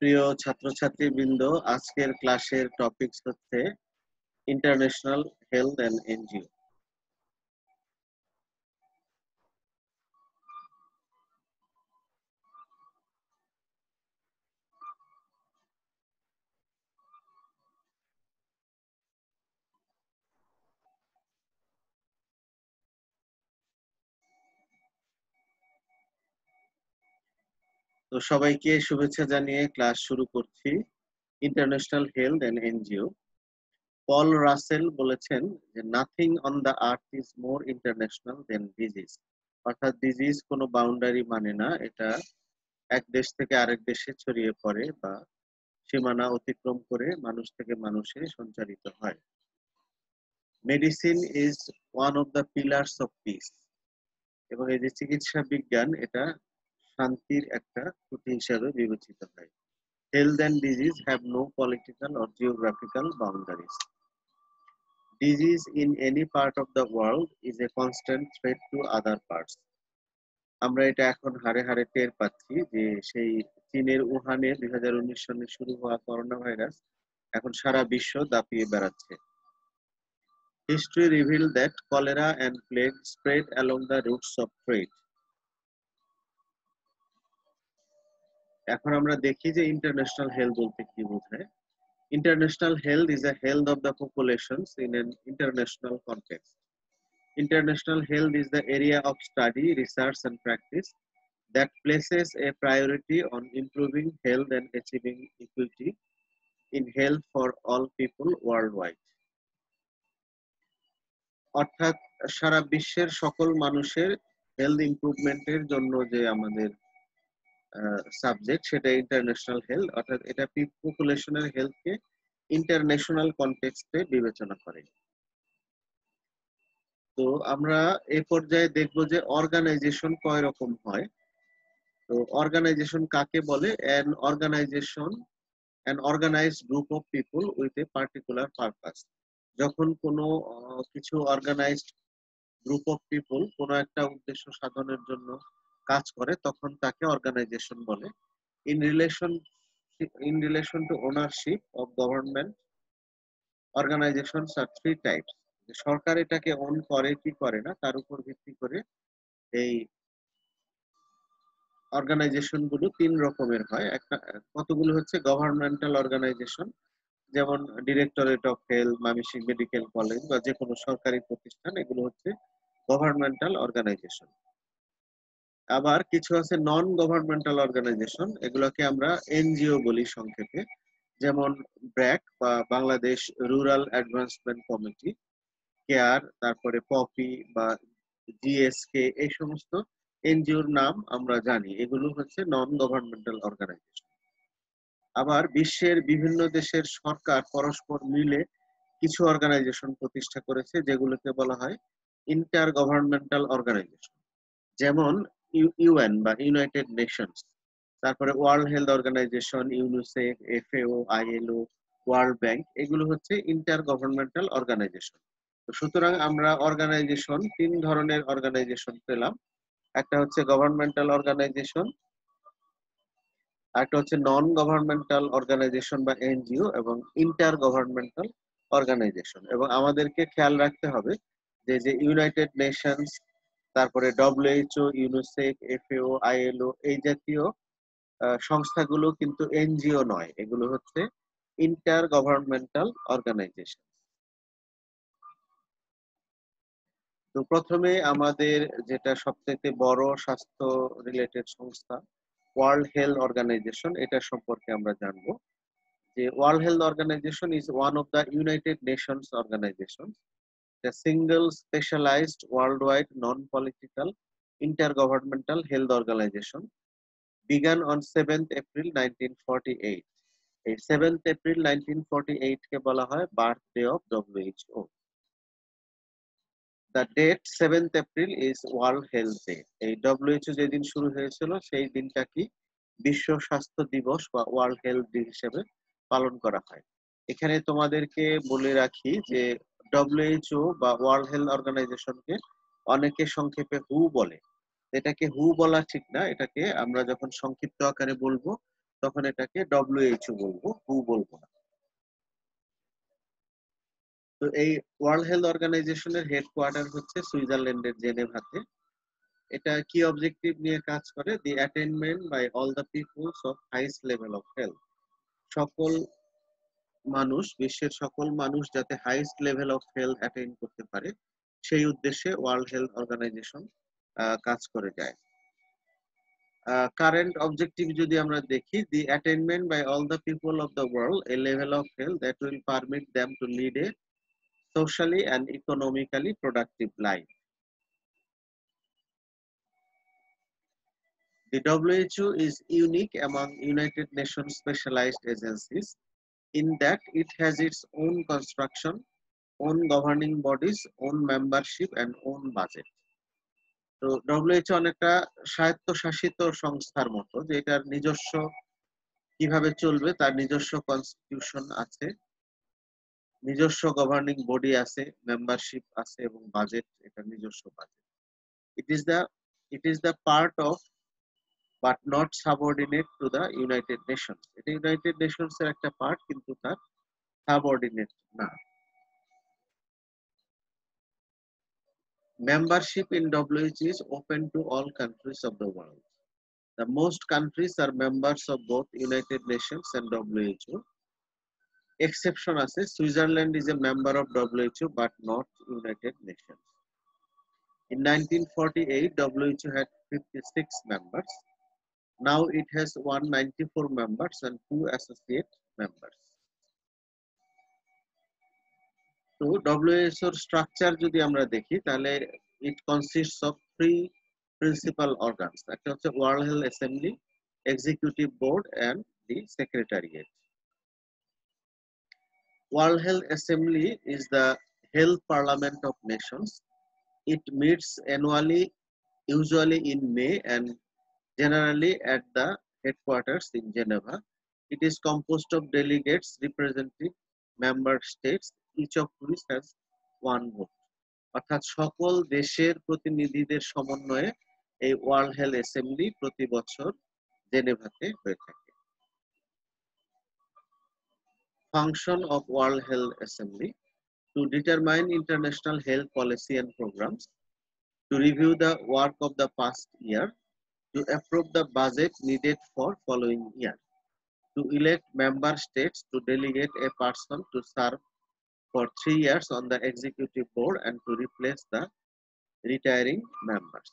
প্রিয় ছাত্রছাত্রীবৃন্দ, আজকের ক্লাসের টপিকস হচ্ছে ইন্টারন্যাশনাল হেলথ এন্ড এনজিও। তো সবাইকে শুভেচ্ছা জানিয়ে ক্লাস শুরু করছি। International health and NGO. Paul Russell বলেছেন যে nothing on the earth is more international than disease. অর্থাৎ ডিজিজ কোনো বাউন্ডারি মানে না, এটা এক দেশ থেকে আরেক দেশে ছড়িয়ে পড়ে বা সীমানা অতিক্রম করে মানুষ থেকে মানুষে সঞ্চারিত হয়। Medicine is one of the pillars of piece. এবং এই যে চিকিৎসা বিজ্ঞান, এটা শান্তির একটা খুঁটি হিসাবে বিবেচিত হয়। Health and disease have no political or geographical boundaries. Disease in any part of the world is a constant threat to other parts. আমরা এটা এখন হারে হারে টের পাচ্ছি যে সেই চীনের উহানে 2019 সালে শুরু হওয়া করোনা ভাইরাস এখন সারা বিশ্ব দাপিয়ে বেড়াচ্ছে। History revealed that cholera and plague spread along the routes of trade. এখন আমরা দেখি যে ইন্টারন্যাশনাল হেলথ বলতে কি বোঝায়। International health is a health of the populations in an international context. International health is the area of study, research, and practice that places a priority on improving health and achieving equity in health for all people worldwide. অর্থাৎ সারা বিশ্বের সকল মানুষের health ইমপ্রুভমেন্টের জন্য যে আমাদের subject, সেটা international health. অর্থাৎ এটা পপুলেশনের হেলথকে ইন্টারন্যাশনাল কনটেক্সটে বিবেচনা করে। তো আমরা এই পর্যায়ে দেখব যে অর্গানাইজেশন কয় রকম হয়। তো অর্গানাইজেশন কাকে বলে? an organized group of people with a particular purpose. যখন কোনো কিছু অর্গানাইজড গ্রুপ অফ পিপল কোনো একটা উদ্দেশ্য সাধনের জন্য কাজ করে, তখন তাকে অর্গানাইজেশন বলে। in relation to ownership of government, organizations are three types. সরকার এটাকে ওন করে কি করে না তার উপর ভিত্তি করে এই অর্গানাইজেশন গুলো তিন রকমের হয়। একটা কতগুলো হচ্ছে গভর্নমেন্টাল অর্গানাইজেশন, যেমন directorate of health, Mymensingh medical college বা যে কোনো সরকারি প্রতিষ্ঠান, এগুলো হচ্ছে গভর্নমেন্টাল অর্গানাইজেশন। আবার কিছু আছে নন গভর্নমেন্টাল অর্গানাইজেশন, এগুলোকে আমরা এনজিও বলি সংক্ষেপে, যেমন ব্র্যাক বা Bangladesh rural advancement committee, care, তারপরে পপি বা জিএসকে, এই সমস্ত এনজিওর নাম আমরা জানি। এগুলো হচ্ছে নন গভর্নমেন্টাল অর্গানাইজেশন। আবার বিশ্বের বিভিন্ন দেশের সরকার পরস্পর মিলে কিছু অর্গানাইজেশন প্রতিষ্ঠা করেছে, যেগুলোকে বলা হয় ইন্টার গভর্নমেন্টাল অর্গানাইজেশন, যেমন ইউএন বা ইউনাইটেড নেশনস, তারপরে World Health Organization, UNICEF, FAO, ILO, World Bank, এগুলো হচ্ছে ইন্টার গভর্নমেন্টাল অর্গানাইজেশন। সুতরাং আমরা অর্গানাইজেশন, তিন ধরনের অর্গানাইজেশন পেলাম। একটা হচ্ছে গভর্নমেন্টাল অর্গানাইজেশন, একটা হচ্ছে নন গভর্নমেন্টাল অর্গানাইজেশন বা এনজিও, এবং ইন্টার গভর্নমেন্টাল অর্গানাইজেশন। এবং আমাদেরকে খেয়াল রাখতে হবে যে যে ইউনাইটেড নেশনস, তারপরে ডব্লিউএইচও, ইউনিসেফ, এফএও, আইএলও, এই জাতীয় সংস্থাগুলো কিন্তু এনজিও নয়, এগুলো হচ্ছে ইন্টার গভর্নমেন্টাল অর্গানাইজেশন। তো প্রথমে আমাদের যেটা সবচেয়ে বড় স্বাস্থ্য রিলেটেড সংস্থা, ওয়ার্ল্ড হেলথ অর্গানাইজেশন, এটা সম্পর্কে আমরা জানবো। যে World Health Organization is one of the United Nations organization, a single specialized worldwide non-political intergovernmental health organization began on 7th April 1948. এই 7th April 1948 কে বলা হয় birthday of WHO. The date 7th April is World Health Day. এই WHO যেদিন শুরু হয়েছিল সেই দিনটা কি বিশ্ব স্বাস্থ্য দিবস বা ওয়ার্ল্ড হেলথ ডে হিসেবে পালন করা হয়। এখানে তোমাদেরকে বলে রাখি যে WHO বা ওয়ার্ল্ড হেলথ অর্গানাইজেশনকে অনেকে সংক্ষেপে হু বলে। এটাকে হু বলা ঠিক না, এটাকে আমরা যখন সংক্ষিপ্ত আকারে বলবো তখন এটাকে ডব্লিউএইচও বলবো, হু বলবো না। তো এই ওয়ার্ল্ড হেলথ অর্গানাইজেশনের হেডকোয়ার্টার হচ্ছে সুইজারল্যান্ডের জেনেভাতে। এটা কি অবজেক্টিভ নিয়ে কাজ করে? The attainment by all the peoples of highest level of health. সকল মানুষ, বিশ্বের সকল মানুষ যাতে highest level of health attain করতে পারে, সেই উদ্দেশ্যে ওয়ার্ল্ড হেলথ অর্গানাইজেশন কাজ করে যায়। কারেন্ট অবজেক্টিভ যদি আমরা দেখি, the attainment by all the people of the world a level of health that will permit them to lead a socially and economically productive life. The WHO is unique among United Nations specialized agencies in that it has its own construction, own governing bodies, own membership and own budget. তো WHO অনেকটা স্বায়ত্তশাসিত সংস্থার মতো, যে এটার নিজস্ব কিভাবে চলবে তার নিজস্ব কনস্টিটিউশন আছে, নিজস্ব গভর্নিং বডি আছে, মেম্বারশিপ আছে এবং বাজেট, এটা নিজস্ব budget. It is the part of but not subordinate to the United Nations. এটা ইউনাইটেড নেশনস এর একটা পার্ট, কিন্তু তার সাবঅর্ডিনেট না। Membership in WHO is open to all countries of the world. The most countries are members of both United Nations and WHO. Exception আছে, Switzerland is a member of WHO but not United Nations. In 1948, WHO had 56 members. Now it has 194 members and 2 associate members. তো WHO এর structure যদি আমরা দেখি, তাহলে it consists of 3 principal organs. একটা হচ্ছে World Health Assembly, executive board and the secretariat. World Health Assembly is the health parliament of nations. It meets annually, usually in May and generally at the headquarters in Geneva. It is composed of delegates representing member states, each of which has one vote. অর্থাৎ সকল দেশের প্রতিনিধিদের সমন্বয়ে এই world Health assembly প্রতি বছর জেনেভাতে হয়ে থাকে। Function of World Health Assembly: to determine international health policy and programs, to review the work of the past year, to approve the budget needed for following year, to elect member states to delegate a person to serve for 3 years on the executive board and to replace the retiring members.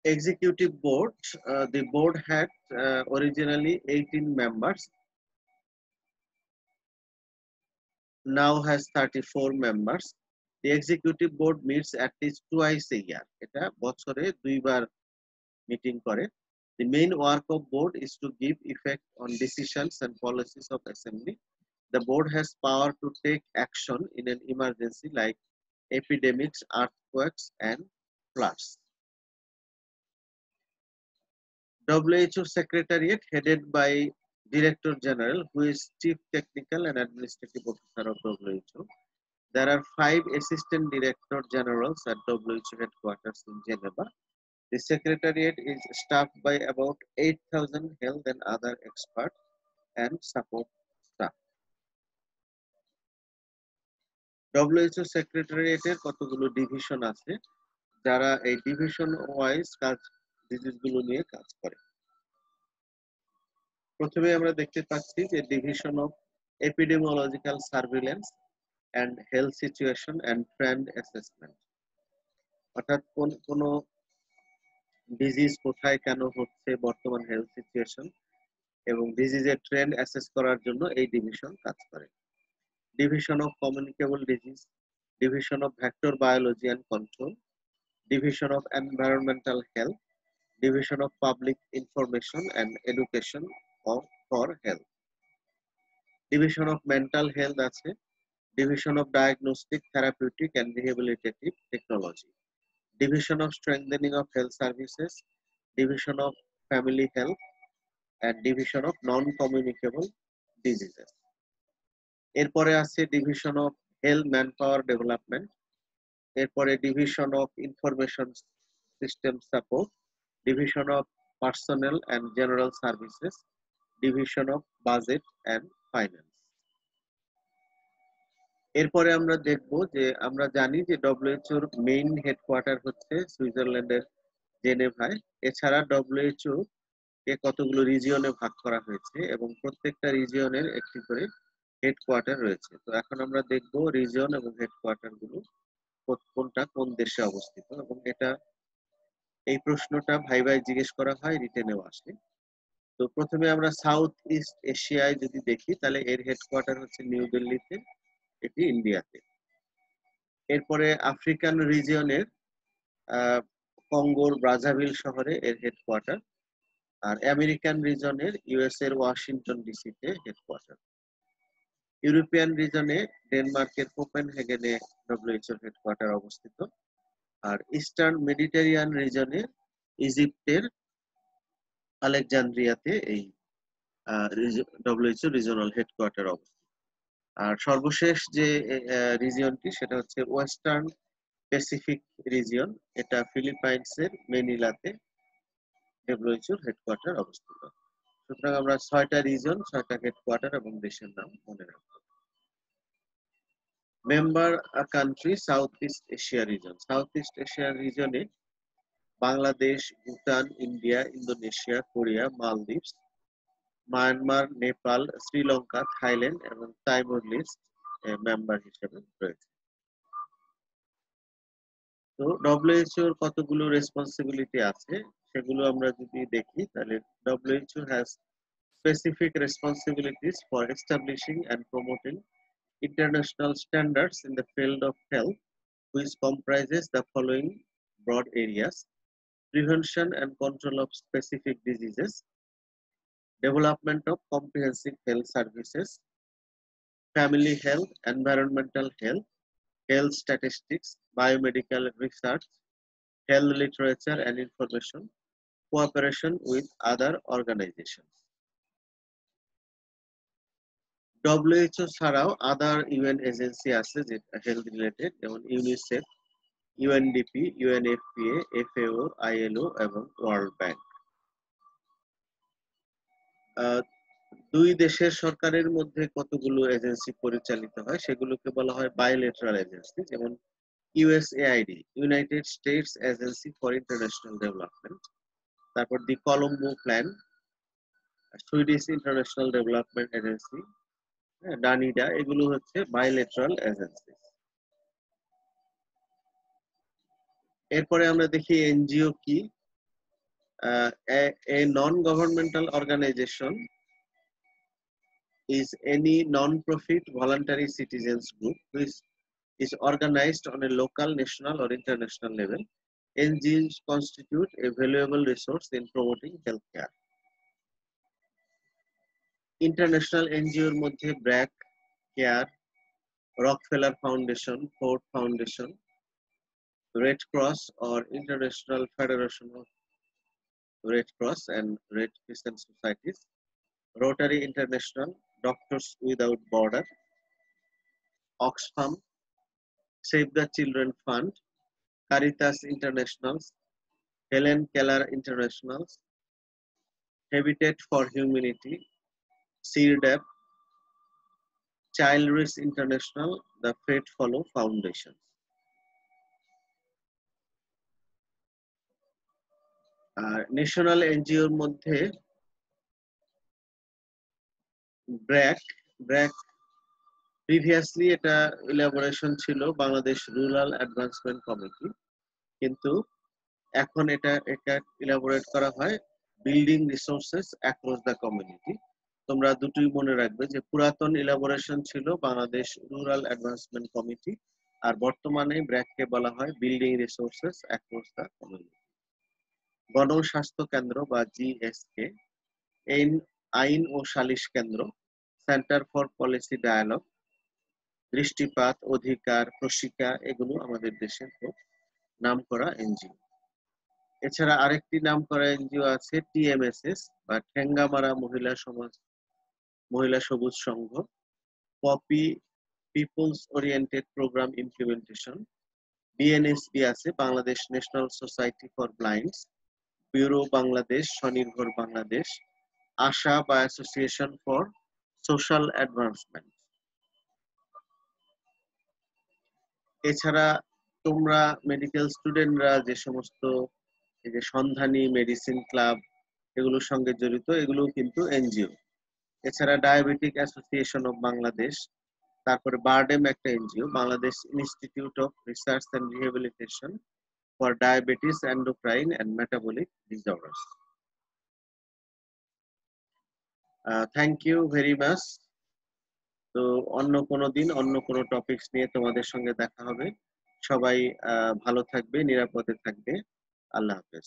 Executive board, the board had originally 18 members, now has 34 members. The executive board meets at least twice a year. এটা বছরে দুইবার meeting করে। The main work of board is to give effect on decisions and policies of assembly. The board has power to take action in an emergency like epidemics, earthquakes and floods. WHO Secretariat headed by Director General, who is Chief Technical and Administrative Officer of WHO. There are 5 Assistant Director Generals at WHO headquarters in Geneva. The Secretariat is staffed by about 8,000 health and other experts and support staff. WHO Secretariat-এর কতগুলো division আছে, যারা এই division wise ডিজিজগুলো নিয়ে কাজ করে। প্রথমে আমরা দেখতে পাচ্ছি যে division of epidemiological surveillance and health situation and trend assessment, অর্থাৎ কোন ডিজিজ কোথায় কেন হচ্ছে, বর্তমান হেলথ সিচুয়েশন এবং ডিজিজের ট্রেন্ড অ্যাসেস করার জন্য এই ডিভিশন কাজ করে। Division of communicable disease, division of vector biology and control, division of environmental health, division of public information and education for health, division of mental health আছে, division of diagnostic, therapeutic and rehabilitative technology, division of strengthening of health services, division of family health and division of non-communicable diseases. এরপরে আছে division of health man power development, এরপরে division of information System Support, Division of Personnel and General Services, Division of Budget and Finance. এরপরে আমরা দেখব যে আমরা জানি যে ডব্লিউএইচও এর মেইন হেডকোয়ার্টার হচ্ছে সুইজারল্যান্ডের জেনেভায়। এছাড়া ডব্লিউএইচও কে কতগুলো রিজিয়নে ভাগ করা হয়েছে এবং প্রত্যেকটা রিজিয়নের একটি করে হেডকোয়ার্টার রয়েছে। তো এখন আমরা দেখব রিজিয়ন এবং হেডকোয়ার্টার গুলো কোনটা কোন দেশে অবস্থিত, এবং এই প্রশ্নটা ভাইভায় জিজ্ঞেস করা হয়, রিটেনেও আসে। তো প্রথমে আমরা সাউথ ইস্ট এশিয়ায় যদি দেখি তাহলে এর হেডকোয়ার্টার হচ্ছে নিউ দিল্লিতে, এটি ইন্ডিয়াতে। এরপরে আফ্রিকান রিজিয়নের কঙ্গোর ব্রাজাভিল শহরে এর হেডকোয়ার্টার, আর আমেরিকান রিজনের ইউএস এর ওয়াশিংটন ডিসিতে হেডকোয়ার্টার। ইউরোপিয়ান রিজনে ডেনমার্কের কোপেনহেগেনে ডব্লিউএইচও হেডকোয়ার্টার অবস্থিত, আর ইস্টার্ন মেডিটেরিয়ান রিজনে ইজিপ্টের আলেকজান্দ্রিয়াতে এই ডব্লিউএইচও রিজিওনাল হেডকোয়ার্টার অবস্থিত। আর সর্বশেষ যে রিজিয়নটি সেটা হচ্ছে ওয়েস্টার্ন প্যাসিফিক রিজিয়ন, এটা ফিলিপাইন্সের মেনিলাতে ডব্লিউএইচও হেডকোয়ার্টার অবস্থিত। সুতরাং আমরা 6টা রিজন, 6টা হেডকোয়ার্টার এবং দেশের নাম মনে রাখবো। Member country south east Asia region. South east Asia রিজনে Bangladesh, Bhutan, India, Indonesia, Korea, Maldives, Myanmar, Nepal, Sri Lanka, Thailand এবং তাইমুর লিস্ট মেম্বার হিসেবে রয়েছে। তো ডব্লিউএইচও এর কতগুলো রেসপন্সিবিলিটি আছে সেগুলো আমরা যদি দেখি তাহলে WHO has specific responsibilities for establishing and promoting international standards in the field of health, which comprises the following broad areas: prevention and control of specific diseases, development of comprehensive health services, family health, environmental health, health statistics, biomedical research, health literature and information, cooperation with other organizations. WHO ছাড়াও আদার UN agency আছে যেটা health related, যেমন UNICEF, UNDP, UNFPA, FAO, ILO এবং world bank. দুই দেশের সরকারের মধ্যে কতগুলো এজেন্সি পরিচালিত হয় সেগুলোকে বলা হয় বাইলেটারাল এজেন্সি, যেমন USAID, United States agency for international development, তারপর the Colombo plan, Swedish international development agency, DANIDA, এগুলো হচ্ছে বাইলেটারাল এজেন্সি। এরপরে আমরা দেখি এনজিও কি। A non-governmental organization is any non-profit voluntary citizens group which is organized on a local, national or international level. NGOs constitute a valuable resource in promoting healthcare. International NGO এর মধ্যে BRAC, care, Rockefeller foundation, Ford foundation, red cross or International Federation of Red Cross and Red Crescent Societies, Rotary International, Doctors Without Border, Oxfam, Save the Children Fund, Caritas International, Helen Keller International, Habitat for Humanity, CIRDAP, Child Rights International, the Fred Follow Foundation. National এনজিওর মধ্যে BRAC previously এটা elaboration ছিল Bangladesh rural advancement committee, কিন্তু এখন এটা elaborate করা হয় building resources across the community. তোমরা দুটোই মনে রাখবে যে পুরাতন ইলাবোরেশন ছিল বাংলাদেশ রুরাল অ্যাডভান্সমেন্ট কমিটি, আর বর্তমানে ব্র্যাককে বলা হয় building resources across the community. গণস্বাস্থ্য কেন্দ্র বা জিএসকে, আইন ও সালিশ কেন্দ্র, সেন্টার ফর পলিসি ডায়ালগ, দৃষ্টিপাত, অধিকার, প্রশিকা, এগুলো আমাদের দেশের খুব নামকরা এনজিও। এছাড়া আরেকটি নামকরা এনজিও আছে টিএমএসএস বা Thengamara Mohila Sabuj Sangha, POPI peoples oriented program implementation, BNSB আছে, Bangladesh national society for blinds, bureau Bangladesh, Swanirvar Bangladesh, আশা বা অ্যাসোসিয়েশন ফর সোশ্যাল অ্যাডভান্সমেন্ট। এছাড়া তোমরা মেডিকেল স্টুডেন্টরা যে সমস্ত এই যে সন্ধানী মেডিসিন ক্লাব এগুলোর সঙ্গে জড়িত, এগুলো কিন্তু এনজিও। এছাড়া ডায়াবেটিক অ্যাসোসিয়েশন অফ বাংলাদেশ, তারপরে বারডেম একটা NGO, Bangladesh Institute of Research and Rehabilitation for Diabetes, Endocrine and Metabolic Disorders. Thank you very much. তো অন্য কোনো দিন অন্য কোনো টপিকস নিয়ে তোমাদের সঙ্গে দেখা হবে। সবাই ভালো থাকবে, নিরাপদে থাকবে। আল্লাহ হাফেজ।